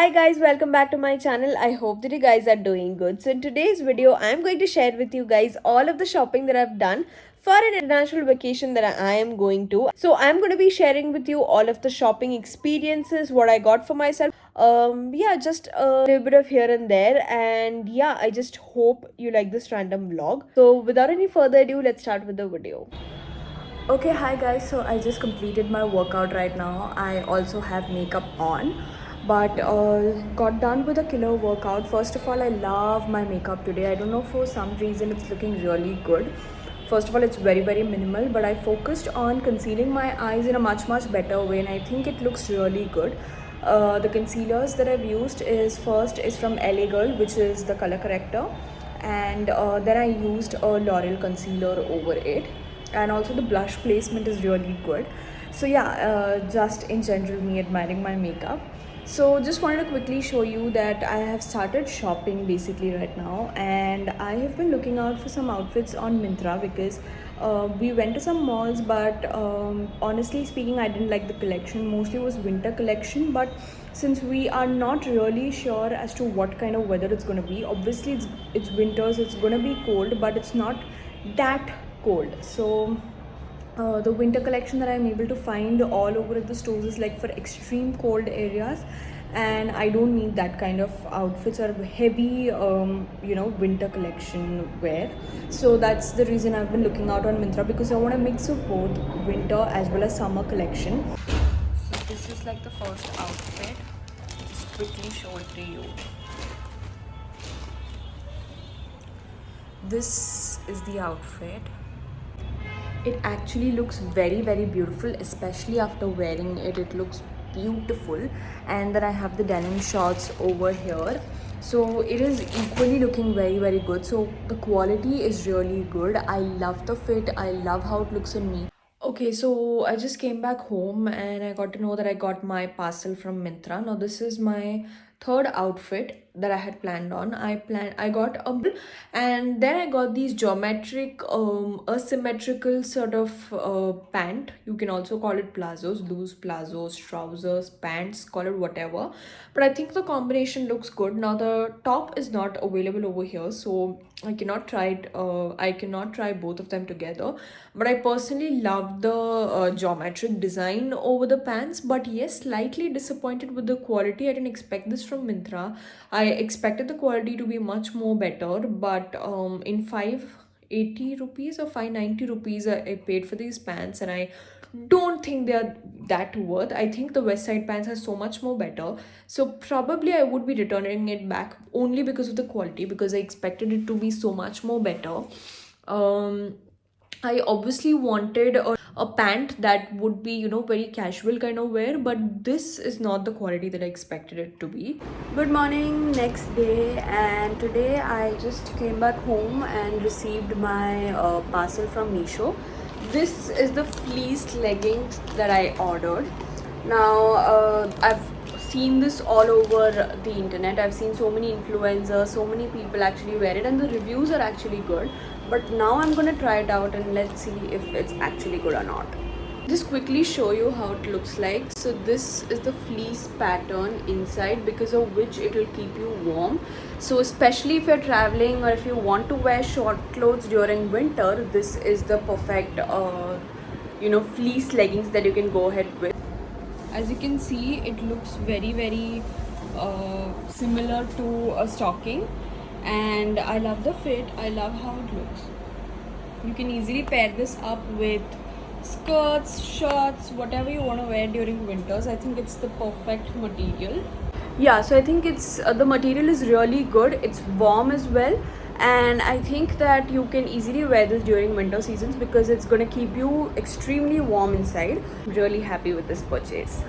Hi guys, welcome back to my channel. I hope that you guys are doing good. So in today's video, I'm going to share with you guys all of the shopping that I've done for an international vacation that I am going to. So I'm going to be sharing with you all of the shopping experiences, what I got for myself. Yeah, just a little bit of here and there. And yeah, I just hope you like this random vlog. So without any further ado, let's start with the video. Okay, hi guys. So I just completed my workout right now. I also have makeup on, but got done with a killer workout. First of all, I love my makeup today. I don't know, for some reason it's looking really good. First of all, it's very minimal, but I focused on concealing my eyes in a much better way, and I think it looks really good. The concealers that I've used is from LA Girl, which is the color corrector, and then I used a L'Oreal concealer over it, and also the blush placement is really good. So yeah, just in general, me admiring my makeup. So just wanted to quickly show you that I have started shopping basically right now, and I have been looking out for some outfits on Myntra because we went to some malls, but honestly speaking, I didn't like the collection. Mostly was winter collection, but since we are not really sure as to what kind of weather it's going to be, obviously it's winter, so it's going to be cold, but it's not that cold. So the winter collection that I'm able to find all over at the stores is like for extreme cold areas, and I don't need that kind of outfits or heavy winter collection wear. So that's the reason I've been looking out on Myntra, because I want a mix of both winter as well as summer collection. So this is like the first outfit. Just quickly show it to you. This is the outfit. It actually looks very beautiful, especially after wearing it. It looks beautiful. And then I have the denim shorts over here, so it is equally looking very good. So the quality is really good. I love the fit. I love how it looks on me. Okay, so I just came back home and I got to know that I got my parcel from Myntra. Now this is my third outfit that I had planned on. I got a and then I got these geometric asymmetrical sort of pant. You can also call it plazos, loose plazos, trousers, pants, call it whatever. But I think the combination looks good. Now the top is not available over here, so I cannot try it. I cannot try both of them together. But I personally love the geometric design over the pants. But yes, slightly disappointed with the quality. I didn't expect this from Myntra. I expected the quality to be much more better. But in 580 rupees or 590 rupees, I paid for these pants, and I don't think they are that worth. I think the West Side pants are so much more better. So probably I would be returning it back only because of the quality, because I expected it to be so much more better. I obviously wanted a pant that would be, very casual kind of wear, but this is not the quality that I expected it to be. Good morning, next day, and today I just came back home and received my parcel from Meesho. This is the fleeced leggings that I ordered. Now, I've seen this all over the internet. I've seen so many influencers, so many people actually wear it, and the reviews are actually good. But now I'm gonna try it out and let's see if it's actually good or not. Just quickly show you how it looks like. So this is the fleece pattern inside, because of which it will keep you warm. So especially if you're traveling or if you want to wear short clothes during winter, this is the perfect fleece leggings that you can go ahead with. As you can see, it looks very similar to a stocking, and I love the fit. I love how it looks. You can easily pair this up with skirts, shorts, whatever you want to wear during winters. I think it's the perfect material. Yeah, so I think it's the material is really good. It's warm as well, and I think that you can easily wear this during winter seasons because it's going to keep you extremely warm inside. I'm really happy with this purchase.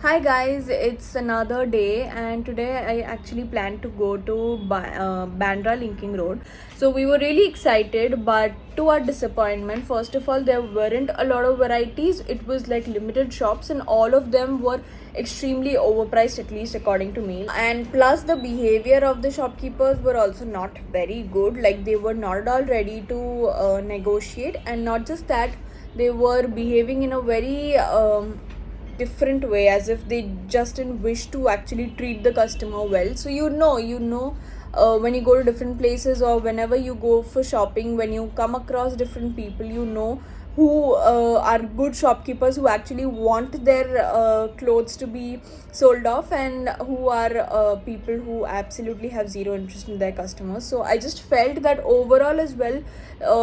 Hi guys, it's another day, and today I actually planned to go to Bandra Linking Road. So we were really excited, but to our disappointment, first of all, there weren't a lot of varieties. It was like limited shops, and all of them were extremely overpriced, at least according to me. And plus the behavior of the shopkeepers were also not very good. Like, they were not at all ready to negotiate, and not just that, they were behaving in a very different way, as if they just didn't wish to actually treat the customer well. So when you go to different places, or whenever you go for shopping, when you come across different people, who are good shopkeepers, who actually want their clothes to be sold off, and who are people who absolutely have zero interest in their customers. So I just felt that overall as well,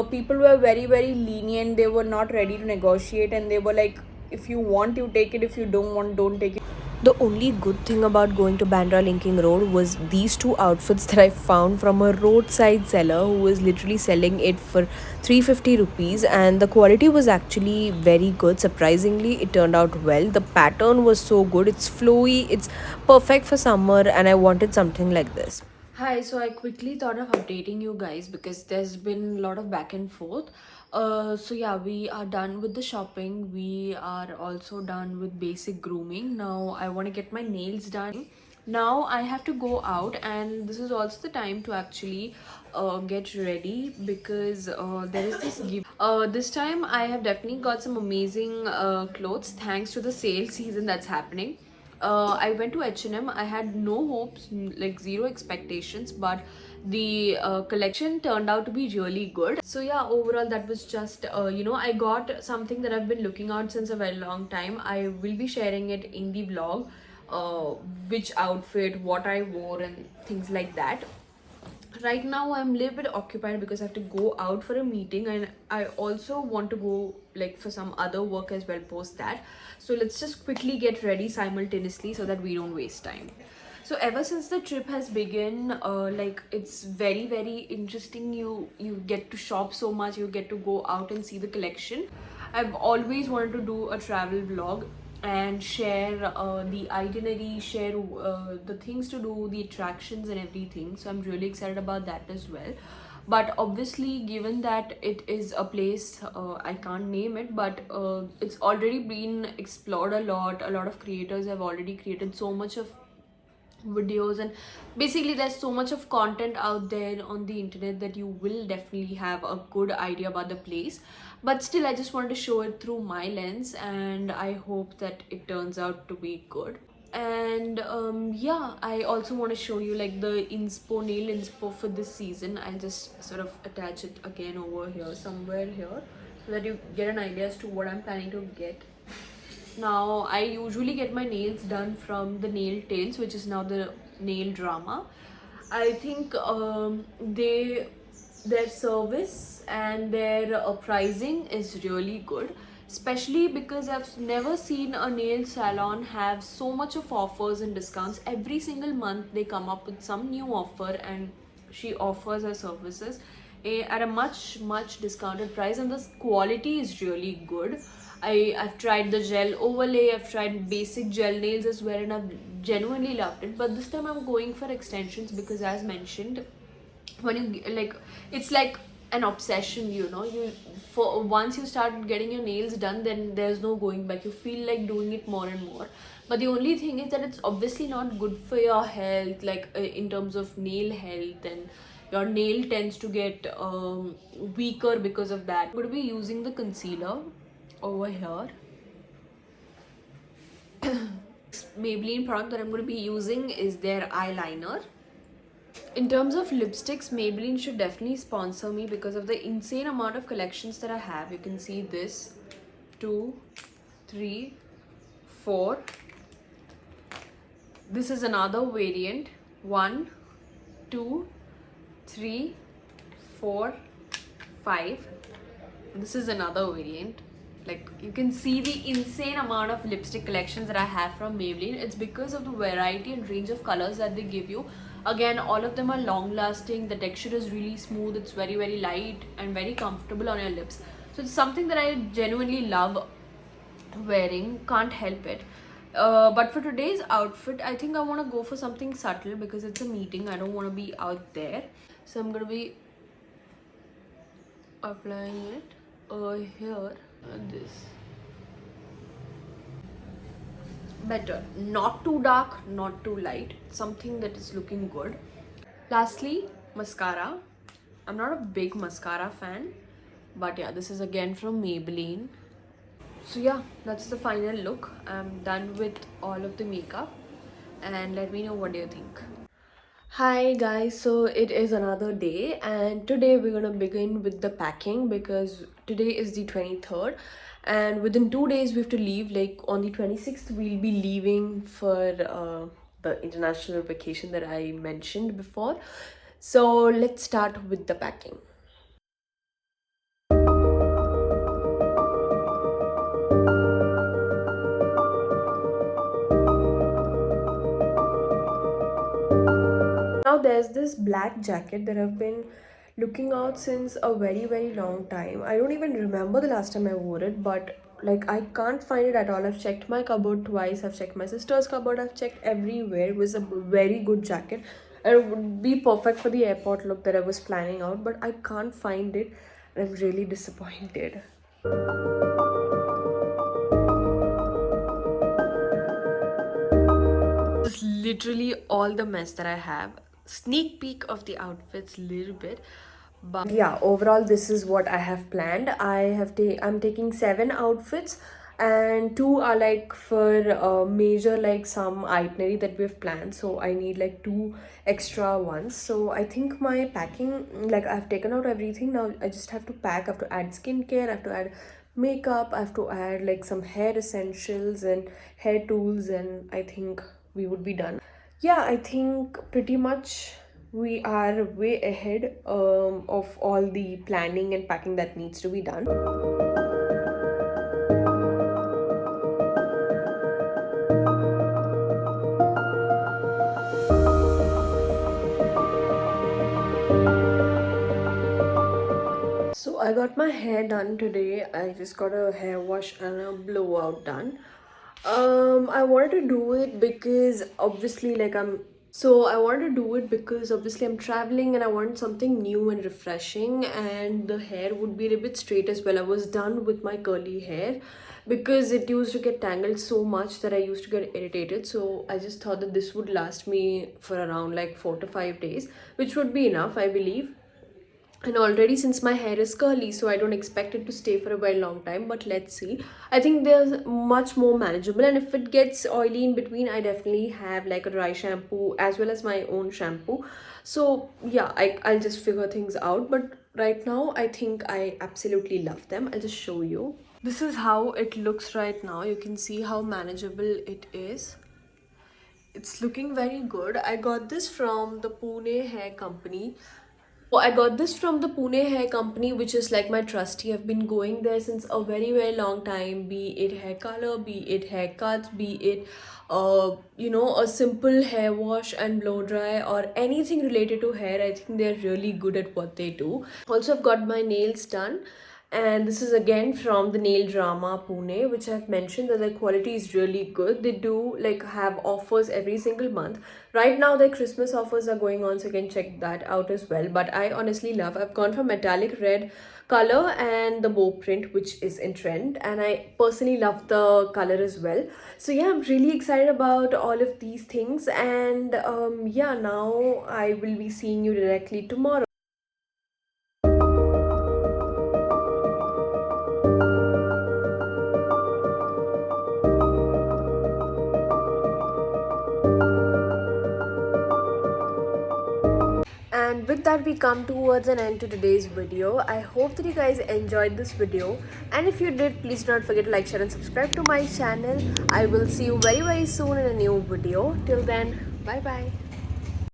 people were very very lenient. They were not ready to negotiate, and they were like, if you want, you take it; if you don't want, don't take it. The only good thing about going to Bandra Linking Road was these two outfits that I found from a roadside seller who was literally selling it for 350 rupees, and the quality was actually very good. Surprisingly, it turned out well. The pattern was so good. It's flowy, it's perfect for summer, and I wanted something like this. Hi, so I quickly thought of updating you guys because there's been a lot of back and forth. So yeah, we are done with the shopping. We are also done with basic grooming. Now I want to get my nails done. Now I have to go out, and this is also the time to actually get ready because there is this give. This time I have definitely got some amazing clothes thanks to the sale season that's happening. I went to H&M. I had no hopes, like zero expectations, but the collection turned out to be really good. So yeah, overall that was just I got something that I've been looking out since a very long time. I will be sharing it in the vlog, uh, which outfit, what I wore, and things like that. Right now I'm a little bit occupied because I have to go out for a meeting, and I also want to go like for some other work as well post that. So let's just quickly get ready simultaneously so that we don't waste time. So ever since the trip has begun, like it's very very interesting. You get to shop so much, you get to go out and see the collection. I've always wanted to do a travel vlog and share the itinerary, share the things to do, the attractions and everything. So I'm really excited about that as well. But obviously, given that it is a place, I can't name it, but it's already been explored a lot. A lot of creators have already created so much of videos, and basically there's so much of content out there on the internet that you will definitely have a good idea about the place. But still, I just wanted to show it through my lens, and I hope that it turns out to be good. And yeah, I also want to show you like the nail inspo for this season. I'll just sort of attach it again over here, somewhere here, so that you get an idea as to what I'm planning to get. Now, I usually get my nails done from the Nail Tales, which is now the Nail Drama. I think their service and their pricing is really good, especially because I've never seen a nail salon have so much of offers and discounts. Every single month they come up with some new offer, and she offers her services at a much discounted price, and the quality is really good. I've tried the gel overlay, I've tried basic gel nails as well, and I've genuinely loved it. But this time I'm going for extensions because, as mentioned, when you like, it's like an obsession, you for once you start getting your nails done, then there's no going back. You feel like doing it more and more. But the only thing is that it's obviously not good for your health, like in terms of nail health, and your nail tends to get weaker because of that. I'm going to be using the concealer over here. Maybelline product that I'm going to be using is their eyeliner. In terms of lipsticks, Maybelline should definitely sponsor me because of the insane amount of collections that I have. You can see this, 2, 3, 4. This is another variant, 1, 2, 3, 4, 5. This is another variant. Like, you can see the insane amount of lipstick collections that I have from Maybelline. It's because of the variety and range of colors that they give you. Again, all of them are long lasting. The texture is really smooth. It's very very light and very comfortable on your lips. So it's something that I genuinely love wearing. Can't help it. But for today's outfit, I think I want to go for something subtle because it's a meeting. I don't want to be out there. So I'm going to be applying it here, this. Better, not too dark, not too light, something that is looking good. Lastly, mascara. I'm not a big mascara fan, but yeah, this is again from Maybelline. So yeah, that's the final look. I'm done with all of the makeup, and let me know what do you think. Hi guys, so it is another day, and today we're gonna begin with the packing because today is the 23rd, and within 2 days we have to leave. Like on the 26th, we'll be leaving for the international vacation that I mentioned before. So let's start with the packing. Now there's this black jacket that I've been looking out since a very long time. I don't even remember the last time I wore it, but like I can't find it at all. I've checked my cupboard twice, I've checked my sister's cupboard, I've checked everywhere. It was a very good jacket and it would be perfect for the airport look that I was planning out, but I can't find it and I'm really disappointed. This is literally all the mess that I have. Sneak peek of the outfits little bit, but yeah, overall this is what I have planned. I'm taking 7 outfits, and 2 are like for major, like some itinerary that we've planned, so I need like 2 extra ones. So I think my packing, like I've taken out everything. Now I just have to pack. I have to add skincare, I have to add makeup, I have to add like some hair essentials and hair tools, and I think we would be done. Yeah, I think pretty much we are way ahead of all the planning and packing that needs to be done. So I got my hair done today. I just got a hair wash and a blowout done. I wanted to do it because obviously I wanted to do it because obviously I'm traveling and I want something new and refreshing, and the hair would be a bit straight as well. I was done with my curly hair because it used to get tangled so much that I used to get irritated. So I just thought that this would last me for around like 4 to 5 days, which would be enough, I believe. And already since my hair is curly, so I don't expect it to stay for a very long time, but let's see. I think they're much more manageable, and if it gets oily in between, I definitely have like a dry shampoo as well as my own shampoo. So yeah, I'll just figure things out, but right now I think I absolutely love them. I'll just show you. This is how it looks right now. You can see how manageable it is. It's looking very good. I got this from the Pune Hair Company. Oh, I got this from the Pune Hair Company, which is like my trusty. I've been going there since a very long time, be it hair color, be it haircuts, be it a simple hair wash and blow dry, or anything related to hair. I think they're really good at what they do. Also, I've got my nails done, and this is again from the Nail Drama Pune, which I've mentioned that the quality is really good. They do like have offers every single month. Right now their Christmas offers are going on, so you can check that out as well. But I honestly love, I've gone for metallic red color and the bow print, which is in trend, and I personally love the color as well. So yeah, I'm really excited about all of these things, and yeah, now I will be seeing you directly tomorrow. And with that, we come towards an end to today's video. I hope that you guys enjoyed this video, and if you did, please do not forget to like, share and subscribe to my channel. I will see you very soon in a new video. Till then, bye bye.